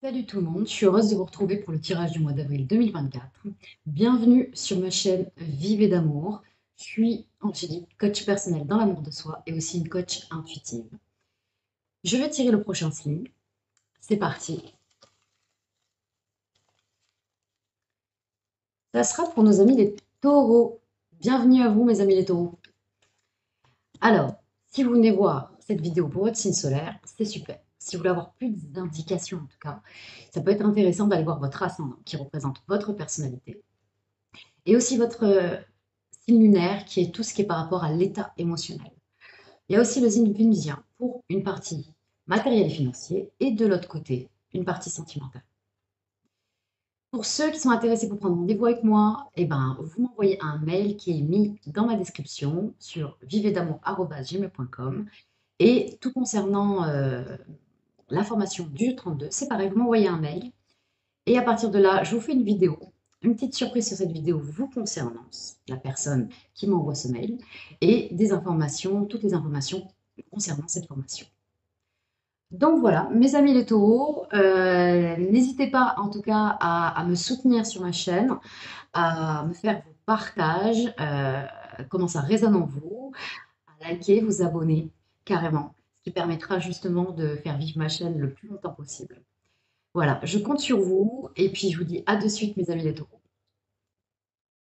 Salut tout le monde, je suis heureuse de vous retrouver pour le tirage du mois d'avril 2024. Bienvenue sur ma chaîne Vivez d'amour. Je suis Angélique, coach personnel dans l'amour de soi et aussi une coach intuitive. Je vais tirer le prochain signe. C'est parti. Ça sera pour nos amis les taureaux. Bienvenue à vous mes amis les taureaux. Alors, si vous venez voir cette vidéo pour votre signe solaire, c'est super. Si vous voulez avoir plus d'indications en tout cas, ça peut être intéressant d'aller voir votre ascendant qui représente votre personnalité et aussi votre signe lunaire qui est tout ce qui est par rapport à l'état émotionnel. Il y a aussi le signe vénusien pour une partie matérielle et financier et de l'autre côté, une partie sentimentale. Pour ceux qui sont intéressés pour prendre rendez-vous avec moi, eh ben, vous m'envoyez un mail qui est mis dans ma description sur vivedamour@gmail.com et tout concernant l'information du 32, c'est pareil, vous m'envoyez un mail et à partir de là, je vous fais une vidéo, une petite surprise sur cette vidéo vous concernant, la personne qui m'envoie ce mail, et des informations, toutes les informations concernant cette formation. Donc voilà, mes amis les taureaux, n'hésitez pas en tout cas à me soutenir sur ma chaîne, à me faire vos partages, comment ça résonne en vous, à liker, vous abonner carrément, ce qui permettra justement de faire vivre ma chaîne le plus longtemps possible. Voilà, je compte sur vous et puis je vous dis à de suite mes amis les taureaux.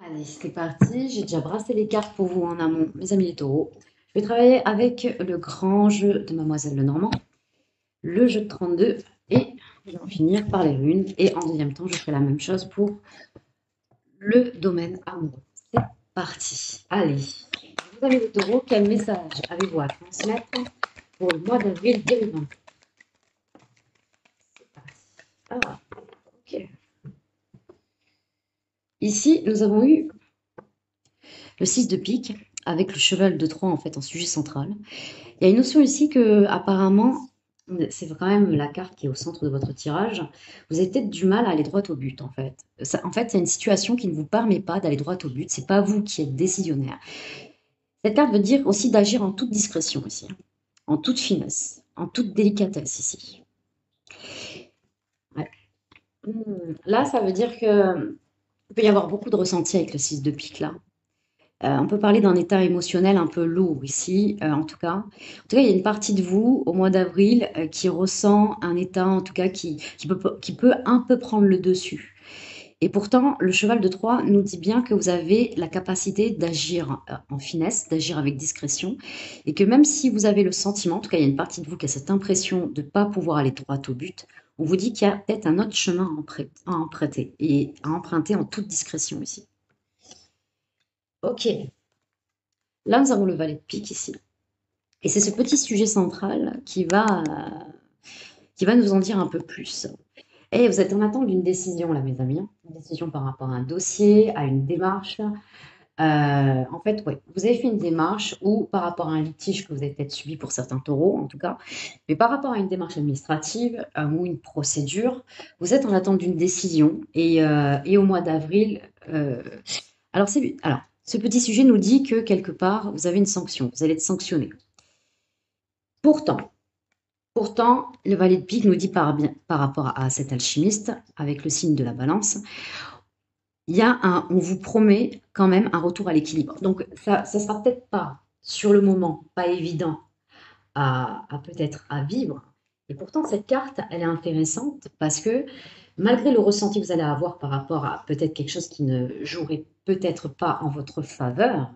Allez, c'est parti. J'ai déjà brassé les cartes pour vous en amont, mes amis les taureaux. Je vais travailler avec le grand jeu de Mademoiselle Lenormand, le jeu de 32 et je vais en finir par les runes. Et en deuxième temps, je ferai la même chose pour le domaine amoureux. C'est parti. Allez, vous avez les taureaux, quel message avez-vous à transmettre pour le mois d'avril 2020? C'est parti. Ah, ok. Ici, nous avons eu le 6 de pique avec le cheval de Troie en fait en sujet central. Il y a une notion ici que apparemment c'est quand même la carte qui est au centre de votre tirage. Vous avez peut-être du mal à aller droit au but en fait. En fait, il y a une situation qui ne vous permet pas d'aller droit au but. C'est pas vous qui êtes décisionnaire. Cette carte veut dire aussi d'agir en toute discrétion ici, hein, en toute finesse, en toute délicatesse ici. Ouais. Là, ça veut dire que il peut y avoir beaucoup de ressenti avec le 6 de pique là. On peut parler d'un état émotionnel un peu lourd ici, en tout cas. En tout cas, il y a une partie de vous au mois d'avril qui ressent un état, en tout cas, qui peut un peu prendre le dessus. Et pourtant, le cheval de Troie nous dit bien que vous avez la capacité d'agir en finesse, d'agir avec discrétion, et que même si vous avez le sentiment, en tout cas, il y a une partie de vous qui a cette impression de ne pas pouvoir aller droit au but, on vous dit qu'il y a peut-être un autre chemin à emprunter et à emprunter en toute discrétion ici. Ok, là nous avons le valet de pique ici. Et c'est ce petit sujet central qui va nous en dire un peu plus. Et vous êtes en attente d'une décision, là, mes amis. Une décision par rapport à un dossier, à une démarche. En fait, ouais, vous avez fait une démarche ou par rapport à un litige que vous avez peut-être subi pour certains taureaux, en tout cas, mais par rapport à une démarche administrative ou une procédure, vous êtes en attente d'une décision. Et au mois d'avril, alors, ce petit sujet nous dit que quelque part, vous avez une sanction, vous allez être sanctionné. Pourtant, Pourtant, le valet de pique nous dit par rapport à cet alchimiste, avec le signe de la balance, on vous promet quand même un retour à l'équilibre. Donc, ça sera peut-être pas, sur le moment, pas évident peut-être à vivre. Et pourtant, cette carte, elle est intéressante parce que malgré le ressenti que vous allez avoir par rapport à peut-être quelque chose qui ne jouerait peut-être pas en votre faveur,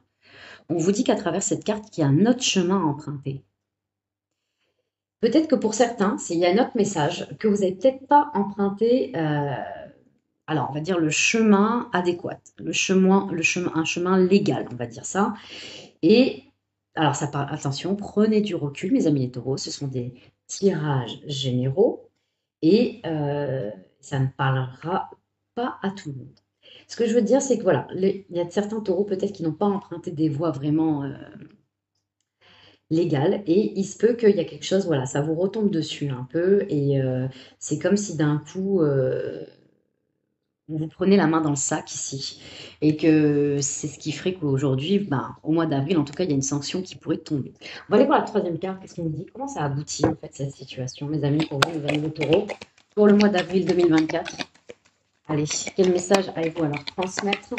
on vous dit qu'à travers cette carte, qu'il y a un autre chemin à emprunter. Peut-être que pour certains, il y a un autre message que vous n'avez peut-être pas emprunté, alors on va dire le chemin adéquat, un chemin légal, on va dire ça. Et alors attention, prenez du recul, mes amis les taureaux, ce sont des tirages généraux et ça ne parlera pas à tout le monde. Ce que je veux dire, c'est que voilà, il y a certains taureaux peut-être qui n'ont pas emprunté des voies vraiment légal et il se peut qu'il y a quelque chose, voilà, ça vous retombe dessus un peu et c'est comme si d'un coup, vous prenez la main dans le sac ici et que c'est ce qui ferait qu'aujourd'hui, ben, au mois d'avril, en tout cas, il y a une sanction qui pourrait tomber. On va aller voir la troisième carte, qu'est-ce qu'on dit? Comment ça aboutit en fait cette situation, mes amis, pour vous, les amis de taureau? pour le mois d'avril 2024. Allez, quel message avez-vous alors transmettre?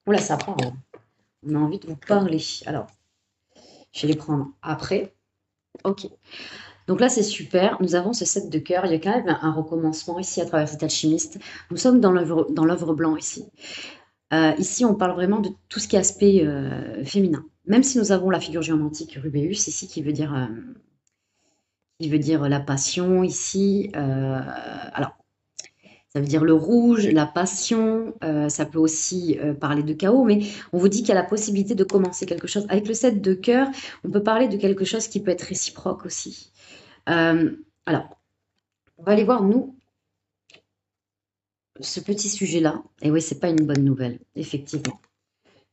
Oula, ça parle. On a envie de vous parler. Alors, je vais les prendre après. Ok. Donc là, c'est super. Nous avons ce 7 de cœur. Il y a quand même un recommencement ici à travers cet alchimiste. Nous sommes dans l'œuvre blanc ici. Ici, on parle vraiment de tout ce qui est aspect féminin. Même si nous avons la figure géomantique Rubéus ici, qui veut dire la passion ici. Alors, ça veut dire le rouge, la passion. Ça peut aussi parler de chaos, mais on vous dit qu'il y a la possibilité de commencer quelque chose. Avec le 7 de cœur, on peut parler de quelque chose qui peut être réciproque aussi. Euh, alors, on va aller voir, nous, ce petit sujet-là. Et oui, c'est pas une bonne nouvelle, effectivement.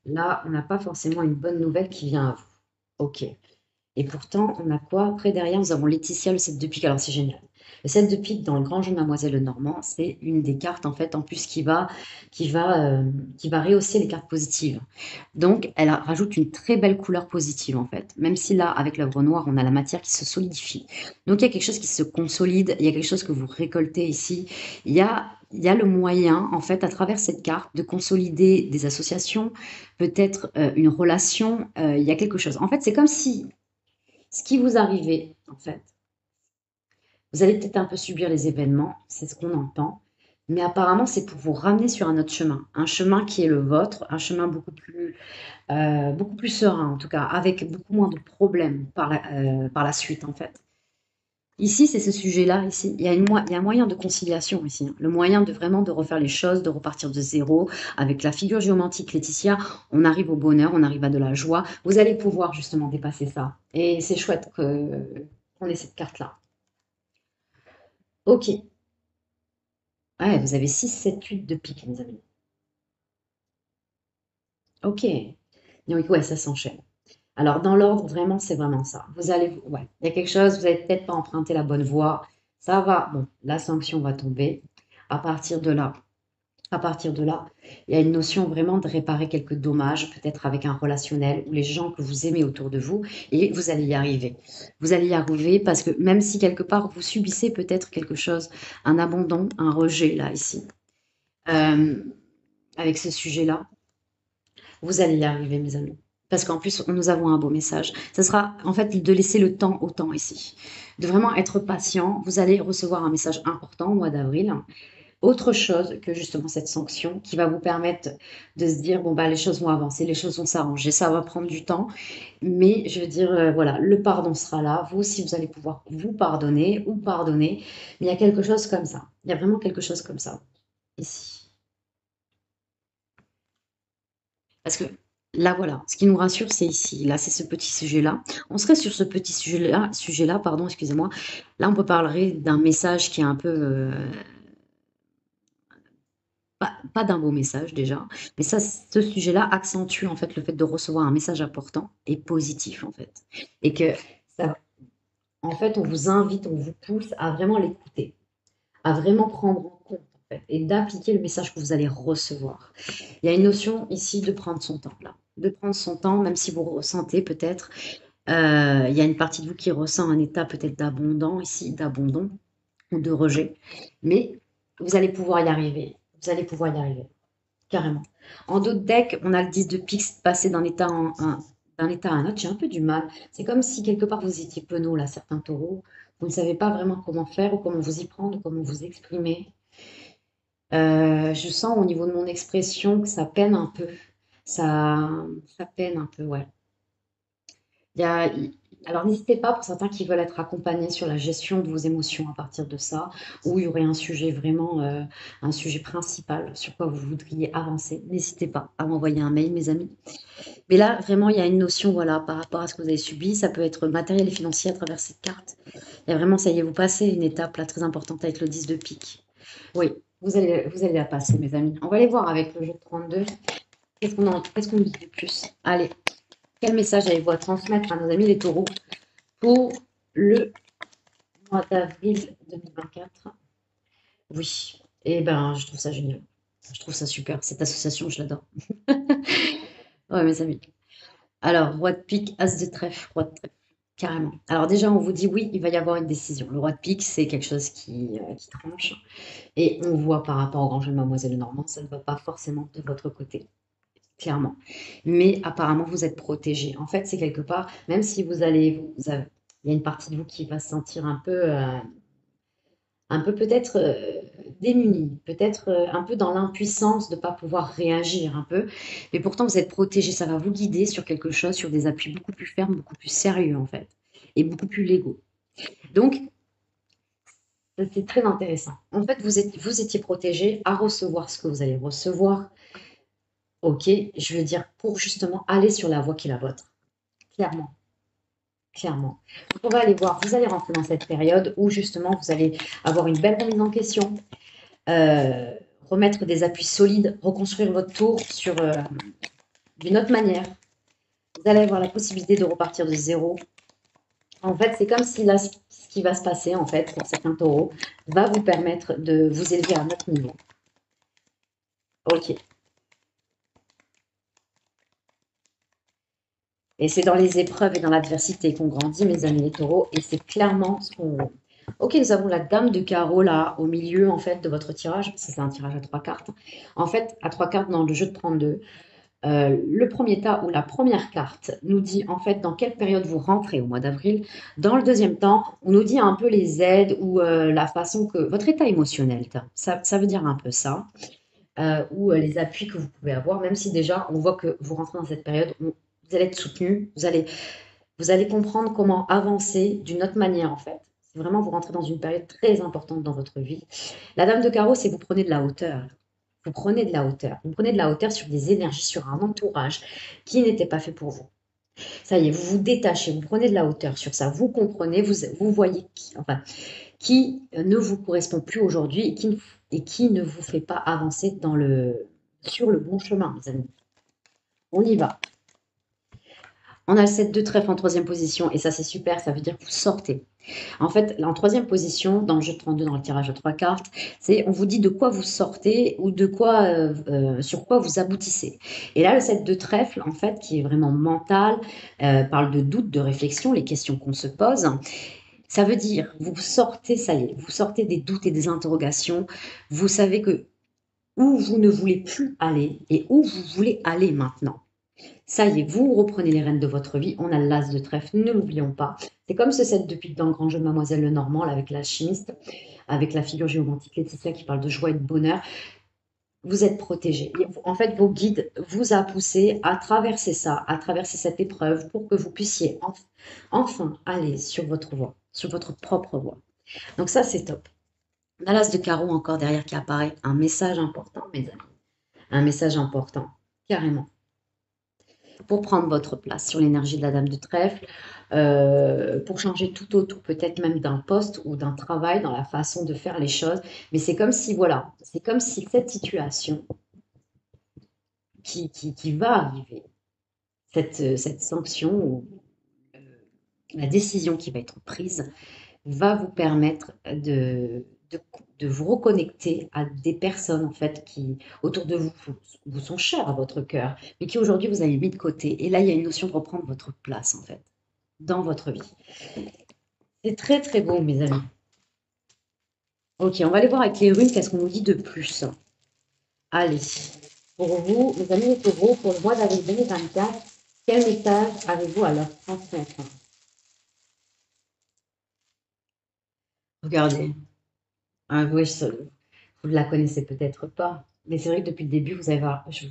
Là, on n'a pas forcément une bonne nouvelle qui vient à vous. Ok. Et pourtant, on a quoi? Après, derrière, nous avons Laetitia, le 7 de pique. Alors, c'est génial. Le 7 de pique dans le grand jeu de Mademoiselle Lenormand, c'est une des cartes, en fait, en plus, qui va rehausser les cartes positives. Donc, elle rajoute une très belle couleur positive, en fait. Même si là, avec l'œuvre noire, on a la matière qui se solidifie. Donc, il y a quelque chose qui se consolide. Il y a quelque chose que vous récoltez ici. Il y a le moyen, en fait, à travers cette carte, de consolider des associations, peut-être une relation. Il y a quelque chose. En fait, c'est comme si ce qui vous arrivait, en fait, vous allez peut-être un peu subir les événements, c'est ce qu'on entend, mais apparemment, c'est pour vous ramener sur un autre chemin, un chemin qui est le vôtre, un chemin beaucoup plus serein, en tout cas, avec beaucoup moins de problèmes par la suite, en fait. Ici, c'est ce sujet-là, ici. Il y a un moyen de conciliation ici, hein. Le moyen de vraiment de refaire les choses, de repartir de zéro. Avec la figure géomantique Laetitia, on arrive au bonheur, on arrive à de la joie. Vous allez pouvoir justement dépasser ça. Et c'est chouette qu'on ait cette carte-là. Ok. Ouais, vous avez 6, 7, 8 de pique, mes amis. Ok. Donc, ouais, ça s'enchaîne. Alors, dans l'ordre, vraiment, c'est vraiment ça. Ouais, il y a quelque chose, vous n'avez peut-être pas emprunté la bonne voie. Ça va, bon, la sanction va tomber. À partir de là, À partir de là, il y a une notion vraiment de réparer quelques dommages, peut-être avec un relationnel ou les gens que vous aimez autour de vous, et vous allez y arriver. Vous allez y arriver parce que même si quelque part vous subissez peut-être quelque chose, un abandon, un rejet là, ici, euh, avec ce sujet-là, vous allez y arriver, mes amis. Parce qu'en plus, nous avons un beau message. Ce sera en fait de laisser le temps au temps ici. De vraiment être patient. Vous allez recevoir un message important au mois d'avril, autre chose que justement cette sanction qui va vous permettre de se dire, bon, bah, les choses vont avancer, les choses vont s'arranger, ça va prendre du temps, mais je veux dire, voilà, le pardon sera là, vous aussi, vous allez pouvoir vous pardonner ou pardonner, mais il y a quelque chose comme ça, il y a vraiment quelque chose comme ça, ici. Parce que là, voilà, ce qui nous rassure, c'est ici, là, c'est ce petit sujet-là. On serait sur ce petit sujet-là, pardon, excusez-moi. Là, on peut parler d'un message qui est un peu pas d'un beau message déjà, mais ça, ce sujet-là accentue en fait le fait de recevoir un message important et positif en fait. Et que ça, en fait, on vous invite, on vous pousse à vraiment l'écouter, à vraiment prendre en compte en fait, et d'appliquer le message que vous allez recevoir. Il y a une notion ici de prendre son temps là, de prendre son temps, même si vous ressentez peut-être, il y a une partie de vous qui ressent un état peut-être d'abondant ici, d'abandon ou de rejet, mais vous allez pouvoir y arriver. Vous allez pouvoir y arriver. Carrément. En d'autres decks, on a le 10 de pique passer d'un état à un autre. J'ai un peu du mal. C'est comme si quelque part vous étiez penaud, là, certains taureaux. Vous ne savez pas vraiment comment faire ou comment vous y prendre ou comment vous exprimer. Je sens au niveau de mon expression que ça peine un peu. Ça, ça peine un peu, ouais. Il y a, alors n'hésitez pas pour certains qui veulent être accompagnés sur la gestion de vos émotions à partir de ça, où il y aurait un sujet vraiment, un sujet principal sur quoi vous voudriez avancer. N'hésitez pas à m'envoyer un mail, mes amis. Mais là, vraiment, il y a une notion, voilà, par rapport à ce que vous avez subi. Ça peut être matériel et financier à travers cette carte. Il y a vraiment, ça y est, vous passez une étape là très importante avec le 10 de pique. Oui, vous allez la passer, mes amis. On va aller voir avec le jeu de 32. Qu'est-ce qu'on dit de plus? Allez, quel message avez-vous à transmettre à nos amis les taureaux pour le mois d'avril 2024? Oui, et ben, je trouve ça génial. Je trouve ça super. Cette association, je l'adore. Ouais, mes amis. Alors, roi de pique, as de trèfle, roi de trèfle. carrément. Alors déjà, on vous dit oui, il va y avoir une décision. Le roi de pique, c'est quelque chose qui tranche. Et on voit par rapport au grand jeu de Mademoiselle Normand, ça ne va pas forcément de votre côté, clairement. Mais apparemment, vous êtes protégé. En fait, c'est quelque part, même si il y a une partie de vous qui va se sentir un peu peut-être démunie, peut-être un peu dans l'impuissance de ne pas pouvoir réagir un peu. Mais pourtant, vous êtes protégé. Ça va vous guider sur quelque chose, sur des appuis beaucoup plus fermes, beaucoup plus sérieux en fait, et beaucoup plus légaux. Donc, c'est très intéressant. En fait, vous étiez protégé à recevoir ce que vous allez recevoir. Ok, je veux dire, pour justement aller sur la voie qui est la vôtre. Clairement, clairement. Donc, on va aller voir, vous allez rentrer dans cette période où justement vous allez avoir une belle remise en question, euh, remettre des appuis solides, reconstruire votre tour d'une autre manière. Vous allez avoir la possibilité de repartir de zéro. En fait, c'est comme si là, ce qui va se passer, en fait, pour certains taureaux, va vous permettre de vous élever à un autre niveau. Ok. Et c'est dans les épreuves et dans l'adversité qu'on grandit, mes amis les taureaux. Et c'est clairement ce qu'on... Ok, nous avons la dame de carreau là, au milieu, en fait, de votre tirage. Parce que c'est un tirage à 3 cartes. En fait, à 3 cartes dans le jeu de 32, le premier tas ou la première carte nous dit en fait dans quelle période vous rentrez au mois d'avril. Dans le deuxième temps, on nous dit un peu les aides ou la façon que votre état émotionnel, ça veut dire un peu ça, ou les appuis que vous pouvez avoir, même si déjà on voit que vous rentrez dans cette période, vous allez être soutenu, vous allez comprendre comment avancer d'une autre manière en fait. C'est vraiment vous rentrez dans une période très importante dans votre vie. La dame de carreau, c'est vous prenez de la hauteur. Vous prenez de la hauteur. Vous prenez de la hauteur sur des énergies, sur un entourage qui n'était pas fait pour vous. Ça y est, vous vous détachez, vous prenez de la hauteur sur ça. Vous comprenez, vous voyez qui ne vous correspond plus aujourd'hui et qui ne vous fait pas avancer sur le bon chemin, mes amis. On y va. On a le 7 de trèfle en troisième position et ça c'est super, ça veut dire que vous sortez. En fait, en troisième position, dans le jeu de 32, dans le tirage de 3 cartes, on vous dit de quoi vous sortez ou sur quoi vous aboutissez. Et là, le 7 de trèfle, en fait, qui est vraiment mental, parle de doute, de réflexion, les questions qu'on se pose. Ça veut dire, vous sortez, ça y est, vous sortez des doutes et des interrogations. Vous savez que où vous ne voulez plus aller et où vous voulez aller maintenant. Ça y est, vous reprenez les rênes de votre vie. On a l'as de trèfle, ne l'oublions pas. C'est comme ce set de pique dans le grand jeu de Mademoiselle Lenormand, là, avec l'alchimiste, avec la figure géomantique Laetitia qui parle de joie et de bonheur. Vous êtes protégé. En fait, vos guides vous a poussé à traverser ça, à traverser cette épreuve pour que vous puissiez enfin aller sur votre voie, sur votre propre voie. Donc ça, c'est top. On a l'as de carreau encore derrière qui apparaît. Un message important, mes amis. Un message important, carrément, pour prendre votre place sur l'énergie de la dame de trèfle, pour changer tout autour, peut-être même d'un poste ou d'un travail, dans la façon de faire les choses. Mais c'est comme si, voilà, c'est comme si cette situation qui va arriver, cette sanction ou la décision qui va être prise, va vous permettre de vous reconnecter à des personnes en fait qui autour de vous sont chères à votre cœur, mais qui aujourd'hui vous avez mis de côté. Et là, il y a une notion de reprendre votre place en fait dans votre vie. C'est très très beau, mes amis. Ok, on va aller voir avec les runes qu'est-ce qu'on nous dit de plus. Allez, pour vous, mes amis les taureaux, pour le mois d'avril 2024, quel message avez-vous à leur transmettre? Regardez, ah, oui, vous ne la connaissez peut-être pas, mais c'est vrai que depuis le début, je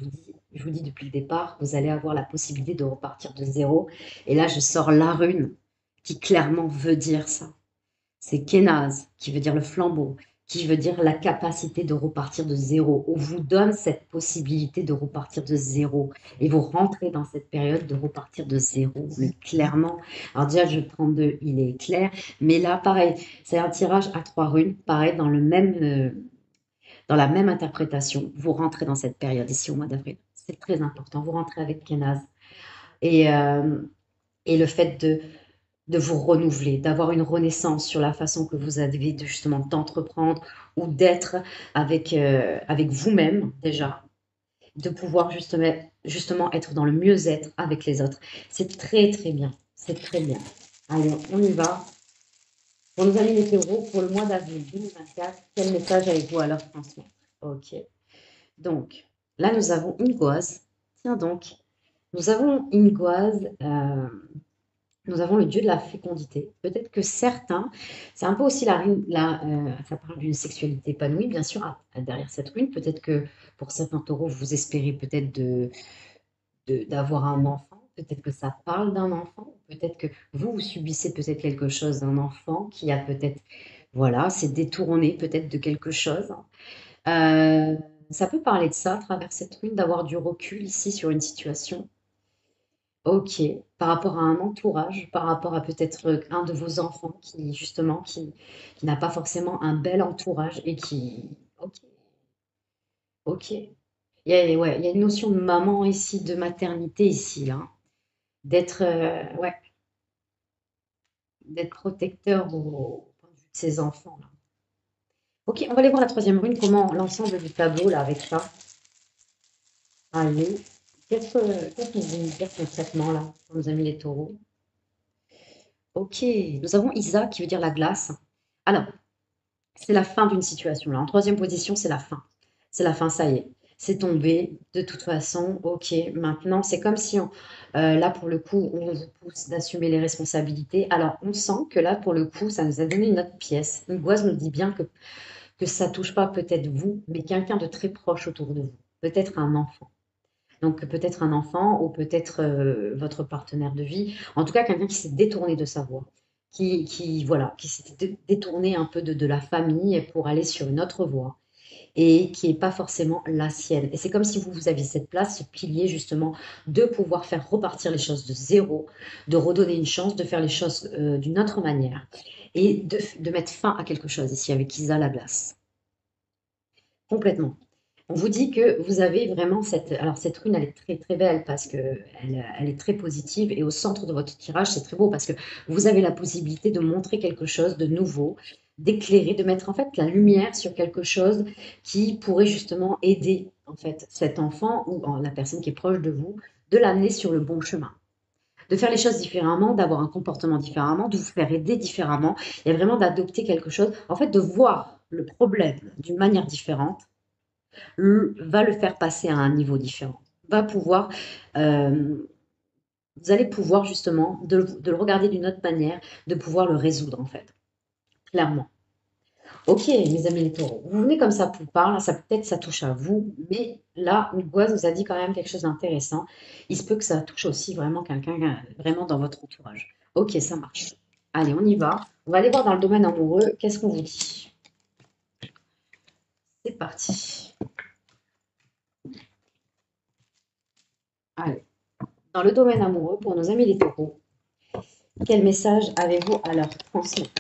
vous dis depuis le départ, vous allez avoir la possibilité de repartir de zéro. Et là, je sors la rune qui clairement veut dire ça. C'est Kenaz, qui veut dire le flambeau, qui veut dire la capacité de repartir de zéro. On vous donne cette possibilité de repartir de zéro. Et vous rentrez dans cette période de repartir de zéro, mais clairement. Alors déjà, le jeu 32, il est clair. Mais là, pareil, c'est un tirage à 3 runes, pareil, dans la même interprétation. Vous rentrez dans cette période ici au mois d'avril. C'est très important. Vous rentrez avec Kenaz. Et, euh, et le fait de vous renouveler, d'avoir une renaissance sur la façon que vous avez justement d'entreprendre ou d'être avec vous-même déjà, de pouvoir justement être dans le mieux-être avec les autres. C'est très très bien, c'est très bien. Allez, on y va. Pour nos amis les taureaux, pour le mois d'avril 2024, quel message avez-vous à leur transmettre? Ok. Donc, là, nous avons une goise. Tiens donc, nous avons une goise. Nous avons le dieu de la fécondité. Peut-être que certains, c'est un peu aussi ça parle d'une sexualité épanouie, bien sûr, derrière cette rune. Peut-être que pour certains taureaux, vous espérez peut-être d'avoir un enfant. Peut-être que ça parle d'un enfant. Peut-être que vous subissez peut-être quelque chose d'un enfant qui a peut-être, voilà, s'est détourné peut-être de quelque chose. Euh, Ça peut parler de ça à travers cette rune, d'avoir du recul ici sur une situation. Ok, par rapport à un entourage, par rapport à peut-être un de vos enfants qui, justement, qui n'a pas forcément un bel entourage et qui... Ok, ok. Ouais, il y a une notion de maman ici, de maternité ici, là. D'être ouais, d'être protecteur au point de vue de ses enfants, là. Ok, on va aller voir la troisième rune, comment l'ensemble du tableau, là, avec ça. Allez, qu'est-ce qu'on veut nous dire concrètement, là, pour nos amis les taureaux? Ok, nous avons Isa qui veut dire la glace. Alors, c'est la fin d'une situation. Là, en troisième position, c'est la fin. C'est la fin, ça y est. C'est tombé. De toute façon, ok. Maintenant, c'est comme si, là, pour le coup, on vous pousse d'assumer les responsabilités. Alors, on sent que là, pour le coup, ça nous a donné une autre pièce. Une goise nous dit bien que ça touche pas peut-être vous, mais quelqu'un de très proche autour de vous. Peut-être un enfant. Donc, peut-être un enfant ou peut-être votre partenaire de vie. En tout cas, quelqu'un qui s'est détourné de sa voie. Voilà, qui s'est détourné un peu de la famille pour aller sur une autre voie et qui n'est pas forcément la sienne. Et c'est comme si vous aviez cette place, ce pilier justement, de pouvoir faire repartir les choses de zéro, de redonner une chance, de faire les choses d'une autre manière et de mettre fin à quelque chose ici avec Isa la glace. Complètement. On vous dit que vous avez vraiment cette... Alors cette rune, elle est très très belle parce que elle est très positive et au centre de votre tirage, c'est très beau parce que vous avez la possibilité de montrer quelque chose de nouveau, d'éclairer, de mettre en fait la lumière sur quelque chose qui pourrait justement aider en fait cet enfant ou la personne qui est proche de vous, de l'amener sur le bon chemin. De faire les choses différemment, d'avoir un comportement différemment, de vous faire aider différemment et vraiment d'adopter quelque chose, en fait de voir le problème d'une manière différente va le faire passer à un niveau différent. Va pouvoir, euh, vous allez pouvoir justement de le regarder d'une autre manière, de pouvoir le résoudre en fait, clairement. Ok, mes amis les taureaux, vous venez comme ça pour parler, ça peut-être ça touche à vous, mais là, Goise vous a dit quand même quelque chose d'intéressant. Il se peut que ça touche aussi vraiment quelqu'un vraiment dans votre entourage. Ok, ça marche. Allez, on y va. On va aller voir dans le domaine amoureux. Qu'est-ce qu'on vous dit? C'est parti. Allez, dans le domaine amoureux, pour nos amis les taureaux, quel message avez-vous à leur transmettre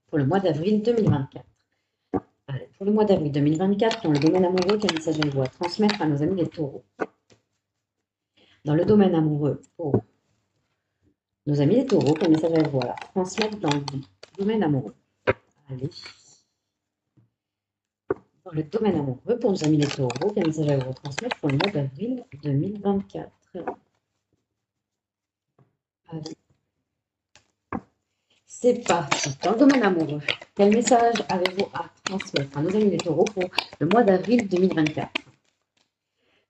pour le mois d'avril 2024? Allez, pour le mois d'avril 2024, dans le domaine amoureux, quel message avez-vous à transmettre à nos amis les taureaux? Dans le domaine amoureux, pour nos amis les taureaux, quel message avez-vous à transmettre dans le domaine amoureux? Allez, dans le domaine amoureux, pour nos amis les taureaux, quel message avez-vous à transmettre pour le mois d'avril 2024? Allez, c'est parti. Dans le domaine amoureux, quel message avez-vous à transmettre à nos amis les taureaux pour le mois d'avril 2024?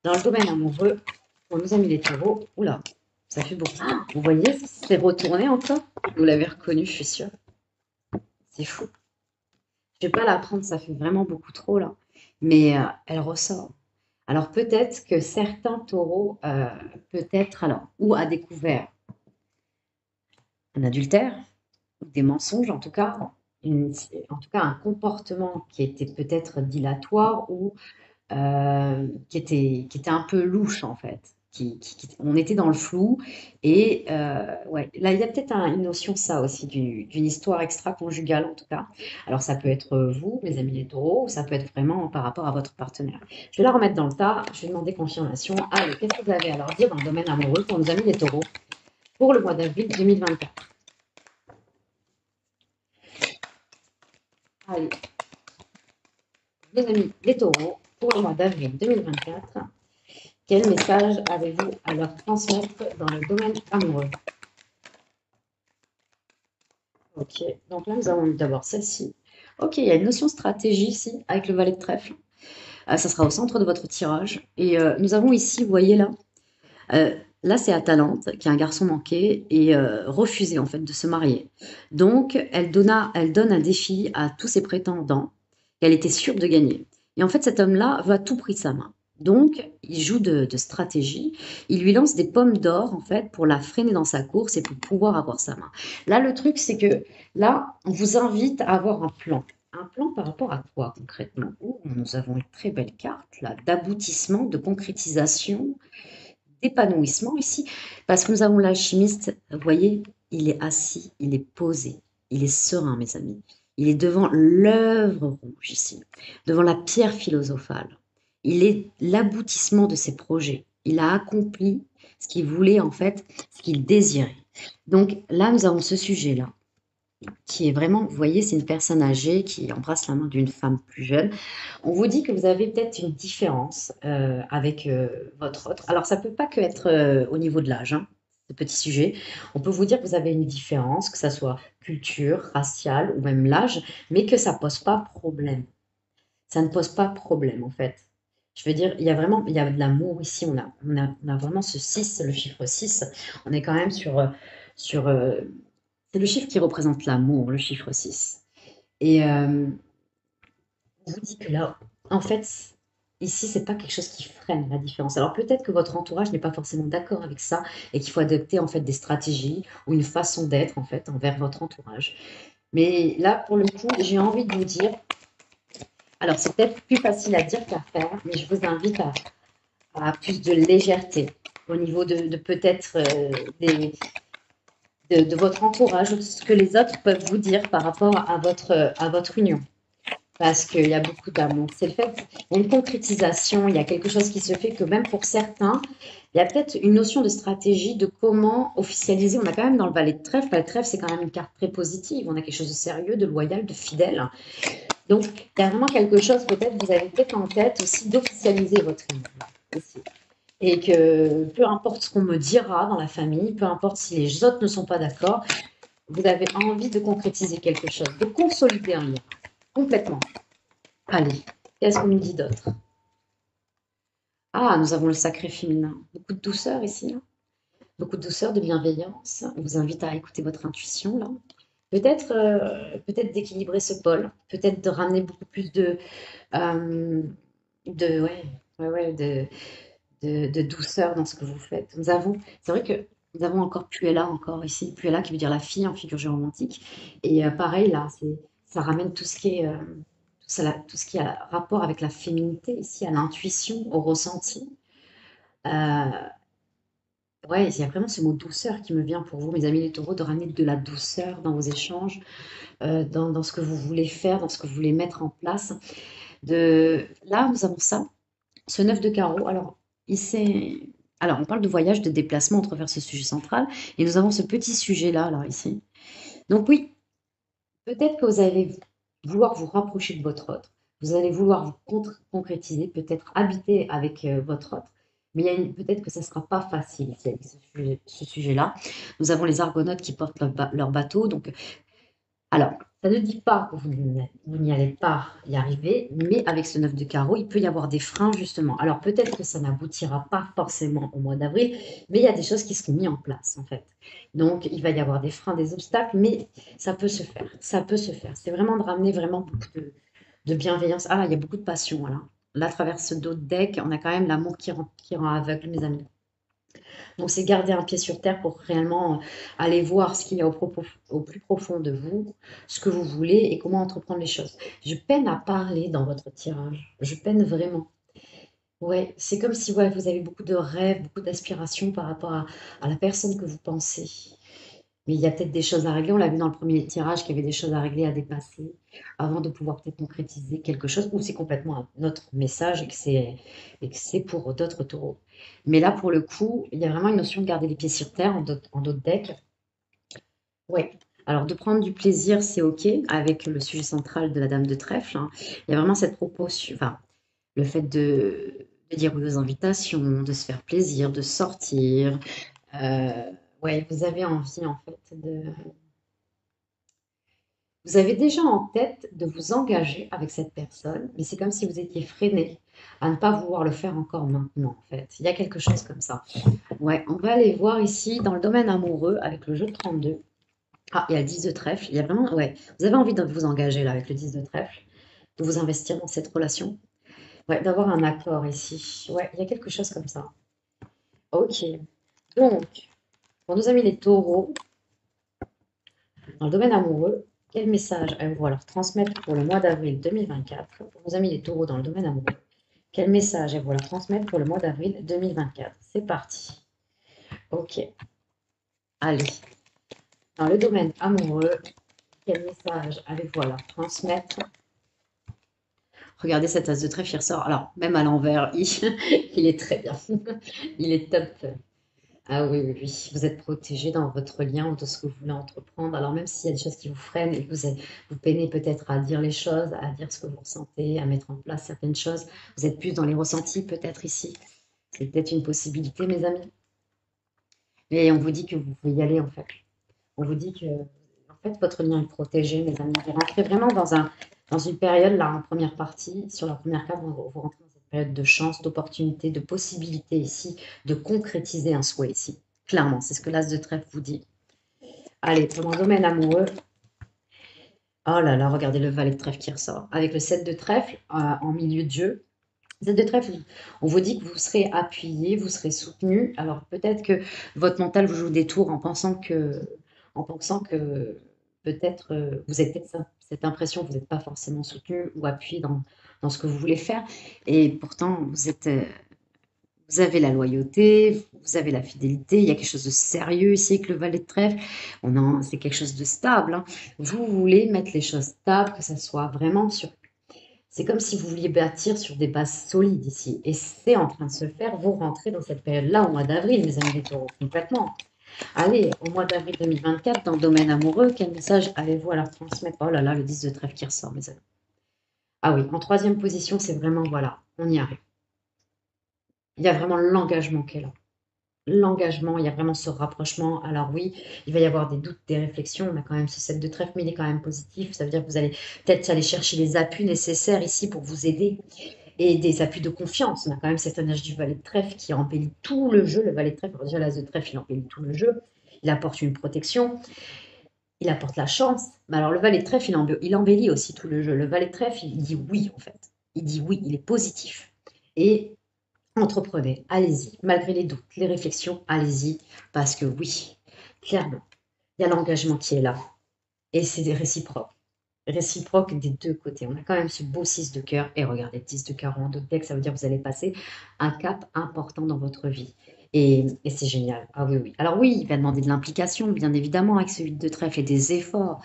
Dans le domaine amoureux, pour nos amis les taureaux, oula, ça fait beaucoup. Ah, vous voyez, c'est retourné encore. Vous l'avez reconnu, je suis sûre. C'est fou. Je ne vais pas la prendre, ça fait vraiment beaucoup trop là. Mais elle ressort. Alors peut-être que certains taureaux, peut-être alors, ou a découvert un adultère, ou des mensonges en tout cas, en tout cas un comportement qui était peut-être dilatoire ou qui était un peu louche en fait. On était dans le flou et ouais, là il y a peut-être une notion ça aussi d'une histoire extra-conjugale en tout cas. Alors ça peut être vous, mes amis les taureaux, ou ça peut être vraiment par rapport à votre partenaire. Je vais la remettre dans le tas, je vais demander confirmation. Allez, qu'est-ce que vous avez à leur dire dans le domaine amoureux pour nos amis les taureaux pour le mois d'avril 2024? Allez, mes amis les taureaux, pour le mois d'avril 2024. Quel message avez-vous à leur transmettre dans le domaine amoureux? Ok, donc là, nous avons d'abord celle-ci. Ok, il y a une notion de stratégie ici, avec le valet de trèfle. Ça sera au centre de votre tirage. Et nous avons ici, vous voyez là, là c'est Atalante, qui est un garçon manqué et refusé en fait de se marier. Donc, elle donne un défi à tous ses prétendants qu'elle était sûre de gagner. Et en fait, cet homme-là veut à tout prix sa main. Donc, il joue de stratégie. Il lui lance des pommes d'or, en fait, pour la freiner dans sa course et pour pouvoir avoir sa main. Là, le truc, c'est que là, on vous invite à avoir un plan. Un plan par rapport à quoi concrètement? Oh, nous avons une très belle carte là, d'aboutissement, de concrétisation, d'épanouissement ici, parce que nous avons l'alchimiste, vous voyez, il est assis, il est posé, il est serein, mes amis. Il est devant l'œuvre rouge ici, devant la pierre philosophale. Il est l'aboutissement de ses projets. Il a accompli ce qu'il voulait, en fait, ce qu'il désirait. Donc là, nous avons ce sujet-là qui est vraiment, vous voyez, c'est une personne âgée qui embrasse la main d'une femme plus jeune. On vous dit que vous avez peut-être une différence avec votre autre. Alors, ça peut pas que être au niveau de l'âge, hein, ce petit sujet. On peut vous dire que vous avez une différence, que ça soit culture, raciale ou même l'âge, mais que ça pose pas problème. Ça ne pose pas problème, en fait. Je veux dire, il y a vraiment, il y a de l'amour ici. On a vraiment ce 6, le chiffre 6. On est quand même sur c'est le chiffre qui représente l'amour, le chiffre 6. Et on vous dit que là, en fait, ici, c'est pas quelque chose qui freine la différence. Alors peut-être que votre entourage n'est pas forcément d'accord avec ça et qu'il faut adopter en fait des stratégies ou une façon d'être en fait envers votre entourage. Mais là, pour le coup, j'ai envie de vous dire, alors c'est peut-être plus facile à dire qu'à faire, mais je vous invite à plus de légèreté au niveau de peut-être de votre entourage, ce que les autres peuvent vous dire par rapport à votre union. Parce qu'il y a beaucoup d'amour. C'est le fait qu'il y a une concrétisation, il y a quelque chose qui se fait que même pour certains, il y a peut-être une notion de stratégie de comment officialiser. On a quand même dans le valet de trèfle, le trèfle c'est quand même une carte très positive. On a quelque chose de sérieux, de loyal, de fidèle. Donc il y a vraiment quelque chose, peut-être vous avez peut-être en tête aussi d'officialiser votre union aussi. Et que peu importe ce qu'on me dira dans la famille, peu importe si les autres ne sont pas d'accord, vous avez envie de concrétiser quelque chose, de consolider un lien complètement. Allez, qu'est-ce qu'on nous dit d'autre? Ah, nous avons le sacré féminin. Beaucoup de douceur ici, hein. Beaucoup de douceur, de bienveillance. On vous invite à écouter votre intuition, là. Peut-être peut-être d'équilibrer ce pôle, peut-être de ramener beaucoup plus euh, ouais, ouais, de douceur dans ce que vous faites. C'est vrai que nous avons encore Puella, encore ici. Puella qui veut dire la fille en figure géomantique. Et pareil, là, ça ramène tout ce qui est tout ce qui a rapport avec la féminité ici, à l'intuition, au ressenti. Euh, ouais, il y a vraiment ce mot douceur qui me vient pour vous, mes amis les taureaux, de ramener de la douceur dans vos échanges, dans ce que vous voulez faire, dans ce que vous voulez mettre en place. Là, nous avons ça, ce 9 de carreau. Alors, on parle de voyage, de déplacement, on travers ce sujet central, et nous avons ce petit sujet-là, là, ici. Donc oui, peut-être que vous allez vouloir vous rapprocher de votre autre. Vous allez vouloir vous concrétiser, peut-être habiter avec votre autre. Mais peut-être que ça ne sera pas facile ici avec ce sujet-là. Nous avons les Argonautes qui portent leur bateau. Donc, alors, ça ne dit pas que vous n'y allez pas y arriver, mais avec ce 9 de carreau, il peut y avoir des freins justement. Alors, peut-être que ça n'aboutira pas forcément au mois d'avril, mais il y a des choses qui seront mises en place en fait. Donc, il va y avoir des freins, des obstacles, mais ça peut se faire. Ça peut se faire. C'est vraiment de ramener vraiment beaucoup de bienveillance. Ah, il y a beaucoup de passion, voilà. Là, à travers ce dos de deck, on a quand même l'amour qui rend aveugle, mes amis. Donc, c'est garder un pied sur terre pour réellement aller voir ce qu'il y a au plus profond de vous, ce que vous voulez et comment entreprendre les choses. Je peine à parler dans votre tirage. Je peine vraiment. Ouais, c'est comme si ouais, vous avez beaucoup de rêves, beaucoup d'aspirations par rapport à la personne que vous pensez. Mais il y a peut-être des choses à régler. On l'a vu dans le premier tirage qu'il y avait des choses à régler, à dépasser, avant de pouvoir peut-être concrétiser quelque chose, ou c'est complètement un autre message et que c'est pour d'autres taureaux. Mais là, pour le coup, il y a vraiment une notion de garder les pieds sur terre en d'autres decks. Ouais. Alors, de prendre du plaisir, c'est OK, avec le sujet central de la Dame de Trèfle, hein. Il y a vraiment cette proposition, enfin, le fait de dire oui aux invitations, de se faire plaisir, de sortir. Ouais, vous avez envie, en fait, Vous avez déjà en tête de vous engager avec cette personne, mais c'est comme si vous étiez freiné à ne pas vouloir le faire encore maintenant, en fait. Il y a quelque chose comme ça. Ouais, on va aller voir ici dans le domaine amoureux avec le jeu de 32. Ah, il y a le 10 de trèfle. Il y a vraiment, ouais, vous avez envie de vous engager là avec le 10 de trèfle, de vous investir dans cette relation. Ouais, d'avoir un accord ici. Ouais, il y a quelque chose comme ça. Ok. Donc, pour nos amis les taureaux, dans le domaine amoureux, quel message allez-vous leur transmettre pour le mois d'avril 2024? Pour nos amis les taureaux dans le domaine amoureux, quel message allez-vous leur transmettre pour le mois d'avril 2024? C'est parti. Ok. Allez. Dans le domaine amoureux, quel message allez-vous leur transmettre? Regardez cet as de trèfle, il ressort. Alors, même à l'envers, il est très bien. Il est top. Ah oui, oui, oui. Vous êtes protégé dans votre lien ou dans ce que vous voulez entreprendre. Alors, même s'il y a des choses qui vous freinent et que vous peinez peut-être à dire les choses, à dire ce que vous ressentez, à mettre en place certaines choses, vous êtes plus dans les ressentis peut-être ici. C'est peut-être une possibilité, mes amis. Mais on vous dit que vous pouvez y aller, en fait. On vous dit que, en fait, votre lien est protégé, mes amis. Vous rentrez vraiment dans une période, là, en première partie, sur la première carte, vous rentrez dans cette période de chance, d'opportunité, de possibilité ici, de concrétiser un souhait ici. Clairement, c'est ce que l'As de trèfle vous dit. Allez, pour le domaine amoureux, oh là là, regardez le valet de trèfle qui ressort. Avec le 7 de trèfle en milieu de jeu. 7 de trèfle, on vous dit que vous serez appuyé, vous serez soutenu. Alors peut-être que votre mental vous joue des tours en pensant que peut-être vous avez peut-être cette impression que vous n'êtes pas forcément soutenu ou appuyé dans ce que vous voulez faire. Et pourtant, vous avez la loyauté, vous avez la fidélité, il y a quelque chose de sérieux ici avec le valet de trèfle. C'est quelque chose de stable, hein. Vous voulez mettre les choses stables, que ça soit vraiment sur. C'est comme si vous vouliez bâtir sur des bases solides ici. Et c'est en train de se faire. Vous rentrez dans cette période-là au mois d'avril, mes amis les taureaux, complètement. Allez, au mois d'avril 2024, dans le domaine amoureux, quel message avez-vous à leur transmettre? Oh là là, le 10 de trèfle qui ressort, mes amis. Ah oui, en troisième position, c'est vraiment, voilà, on y arrive. Il y a vraiment l'engagement qui est là. L'engagement, il y a vraiment ce rapprochement. Alors oui, il va y avoir des doutes, des réflexions. On a quand même ce 7 de trèfle, mais il est quand même positif. Ça veut dire que vous allez peut-être aller chercher les appuis nécessaires ici pour vous aider et des appuis de confiance. On a quand même cette énergie du valet de trèfle qui embellit tout le jeu. Le valet de trèfle, déjà l'as de trèfle, il embellit tout le jeu. Il apporte une protection, il apporte la chance. Mais alors le valet de trèfle, il embellit aussi tout le jeu. Le valet de trèfle, il dit oui en fait. Il dit oui, il est positif. Et entreprenez, allez-y. Malgré les doutes, les réflexions, allez-y. Parce que oui, clairement, il y a l'engagement qui est là. Et c'est des réciproques. Réciproque des deux côtés. On a quand même ce beau 6 de cœur. Et regardez, 10 de cœur en deux deck, ça veut dire que vous allez passer un cap important dans votre vie. Et c'est génial. Ah oui, oui. Alors oui, il va demander de l'implication, bien évidemment, avec ce 8 de trèfle et des efforts.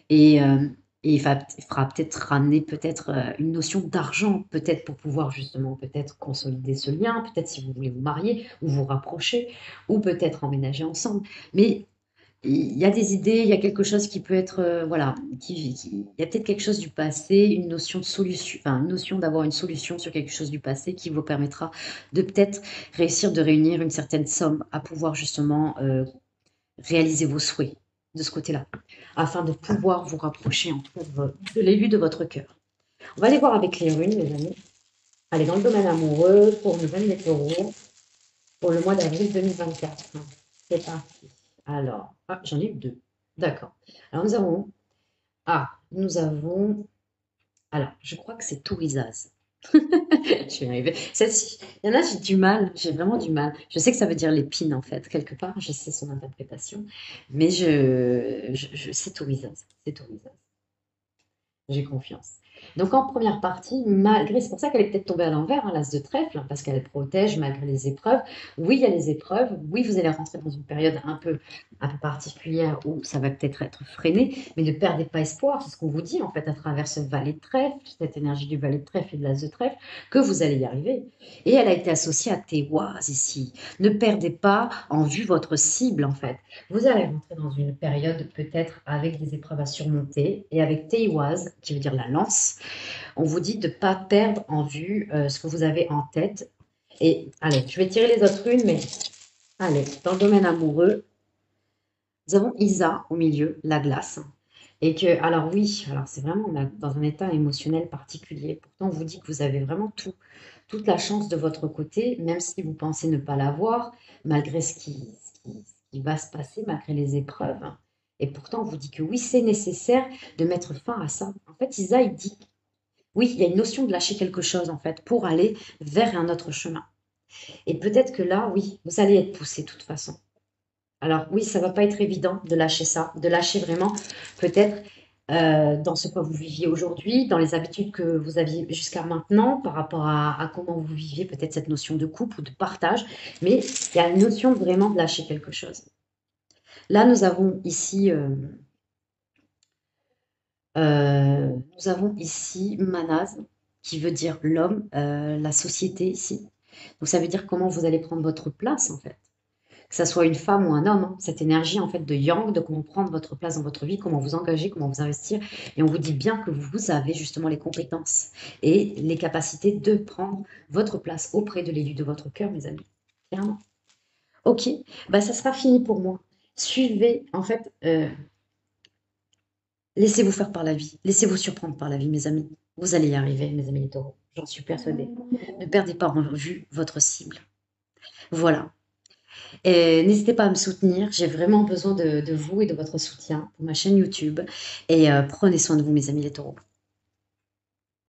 Et, euh, et il fera peut-être ramener peut-être une notion d'argent, peut-être pour pouvoir justement peut-être consolider ce lien, peut-être si vous voulez vous marier ou vous rapprocher, ou peut-être emménager ensemble. Mais il y a des idées, il y a quelque chose qui peut être, voilà, il y a peut-être quelque chose du passé, une notion de solution, enfin, une notion d'avoir une solution sur quelque chose du passé qui vous permettra de peut-être réussir de réunir une certaine somme à pouvoir justement réaliser vos souhaits de ce côté-là, afin de pouvoir vous rapprocher en tout cas de l'élu de votre cœur. On va aller voir avec les runes, mes amis. Allez, dans le domaine amoureux, pour nous donner les taureaux, pour le mois d'avril 2024. C'est parti. Alors, j'en ai eu deux. D'accord. Alors, nous avons, alors, je crois que c'est Tourizaz. Je vais y arriver. Celle-ci, il y en a, j'ai du mal, j'ai vraiment du mal. Je sais que ça veut dire l'épine, en fait, quelque part, je sais son interprétation, mais c'est Tourizaz. C'est Tourizaz. J'ai confiance. Donc en première partie, malgré, c'est pour ça qu'elle est peut-être tombée à l'envers, hein, l'as de trèfle, hein, parce qu'elle protège malgré les épreuves. Oui, il y a les épreuves. Oui, vous allez rentrer dans une période un peu particulière où ça va peut-être être freiné, mais ne perdez pas espoir. C'est ce qu'on vous dit en fait à travers ce valet de trèfle, cette énergie du valet de trèfle et de l'as de trèfle, que vous allez y arriver. Et elle a été associée à Téoise ici. Ne perdez pas en vue votre cible en fait. Vous allez rentrer dans une période peut-être avec des épreuves à surmonter et avec Téoise, qui veut dire la lance, on vous dit de ne pas perdre en vue ce que vous avez en tête. Et allez, je vais tirer les autres runes, mais allez, dans le domaine amoureux, nous avons Isa au milieu, la glace. Et que, alors oui, alors c'est vraiment dans un état émotionnel particulier. Pourtant, on vous dit que vous avez vraiment tout, toute la chance de votre côté, même si vous pensez ne pas l'avoir, malgré ce qui va se passer, malgré les épreuves. Et pourtant, on vous dit que oui, c'est nécessaire de mettre fin à ça. En fait, Isaïe dit, oui, il y a une notion de lâcher quelque chose, en fait, pour aller vers un autre chemin. Et peut-être que là, oui, vous allez être poussé de toute façon. Alors oui, ça va pas être évident de lâcher ça, de lâcher vraiment peut-être dans ce que vous viviez aujourd'hui, dans les habitudes que vous aviez jusqu'à maintenant, par rapport à comment vous viviez peut-être cette notion de couple ou de partage, mais il y a une notion vraiment de lâcher quelque chose. Là, nous avons ici Manaz, qui veut dire l'homme, la société ici. Donc ça veut dire comment vous allez prendre votre place en fait. Que ça soit une femme ou un homme, hein, cette énergie en fait de yang, de comment prendre votre place dans votre vie, comment vous engager, comment vous investir. Et on vous dit bien que vous avez justement les compétences et les capacités de prendre votre place auprès de l'élu de votre cœur, mes amis. Clairement. Ok, bah ça sera fini pour moi. Suivez, en fait, laissez-vous faire par la vie, laissez-vous surprendre par la vie, mes amis. Vous allez y arriver, mes amis les taureaux. J'en suis persuadée. Ne perdez pas en vue votre cible. Voilà. Et n'hésitez pas à me soutenir. J'ai vraiment besoin de vous et de votre soutien pour ma chaîne YouTube. Et prenez soin de vous, mes amis les taureaux.